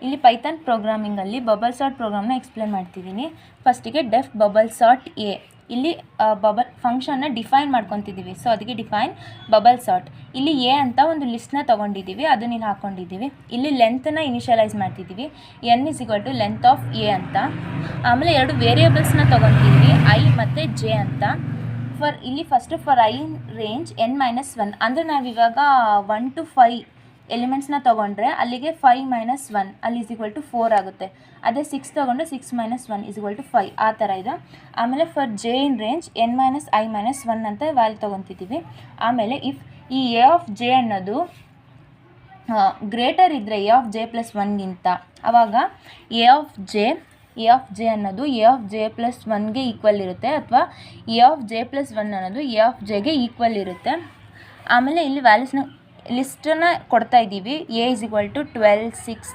ಇಲ್ಲಿ Python ಪ್ರೋಗ್ರಾಮಿಂಗಲ್ಲಿ bubble sort ಪ್ರೋಗ್ರಾಮ್ನ explain ಮಾಡ್ತಿದ್ದೀನಿ. ಫಸ್ಟಿಗೆ ಡೆಫ್ ಬಬಲ್ ಸಾರ್ಟ್ ಎ. ಇಲ್ಲಿ ಬಬಲ್ ಫಂಕ್ಷನ್ನ ಡಿಫೈನ್ ಮಾಡ್ಕೊತಿದ್ದೀವಿ. ಸೊ ಅದಕ್ಕೆ ಡಿಫೈನ್ ಬಬಲ್ ಸಾರ್ಟ್. ಇಲ್ಲಿ ಎ ಅಂತ ಒಂದು ಲಿಸ್ಟ್ನ ತೊಗೊಂಡಿದ್ದೀವಿ, ಅದನ್ನ ಇಲ್ಲಿ ಹಾಕ್ಕೊಂಡಿದ್ದೀವಿ. ಇಲ್ಲಿ ಲೆಂತನ್ನ ಇನಿಷಿಯಲೈಸ್ ಮಾಡ್ತಿದ್ದೀವಿ, n = ಲೆಂತ್ ಆಫ್ ಎ ಅಂತ. ಆಮೇಲೆ 2 ವೇರಿಯೇಬಲ್ಸ್ನ ತೊಗೊತಿದ್ದೀವಿ, i ಮತ್ತು j ಅಂತ. ಇಲ್ಲಿ ಫಾರ್ i ರೇಂಜ್ n-1 ಅಂದರೆ ನಾವಿವಾಗ 1 to 5 ಎಲಿಮೆಂಟ್ಸ್ನ ತೊಗೊಂಡ್ರೆ ಅಲ್ಲಿಗೆ 5 - 1 ಅಲ್ಲಿ = 4 ಆಗುತ್ತೆ. ಅದೇ 6 ತೊಗೊಂಡ್ರೆ 6 - 1 = 5 ಆ ಥರ ಇದೆ. ಆಮೇಲೆ for j in range n-i-1 ಅಂತ ವ್ಯಾಲ್ಯೂ ತೊಗೊತಿದ್ದೀವಿ. ಆಮೇಲೆ ಇಫ್ ಈ ಎ ಆಫ್ ಜೆ ಅನ್ನೋದು ಗ್ರೇಟರ್ ಇದ್ದರೆ ಎ ಆಫ್ ಜೆ ಪ್ಲಸ್ 1ಗಿಂತ, ಆವಾಗ ಎ ಆಫ್ ಜೆ ಅನ್ನೋದು ಎ ಆಫ್ ಜೆ ಪ್ಲಸ್ 1ಗೆ ಈಕ್ವಲ್ ಇರುತ್ತೆ, ಅಥವಾ ಎ ಆಫ್ ಜೆ ಪ್ಲಸ್ 1 ಅನ್ನೋದು ಎ ಆಫ್ ಜೆಗೆ ಈಕ್ವಲ್ ಇರುತ್ತೆ. ಆಮೇಲೆ ಇಲ್ಲಿ ವ್ಯಾಲ್ಯೂಸ್ನ ಲಿಸ್ಟನ್ನು ಕೊಡ್ತಾ ಇದ್ದೀವಿ. ಎ = 12, 6,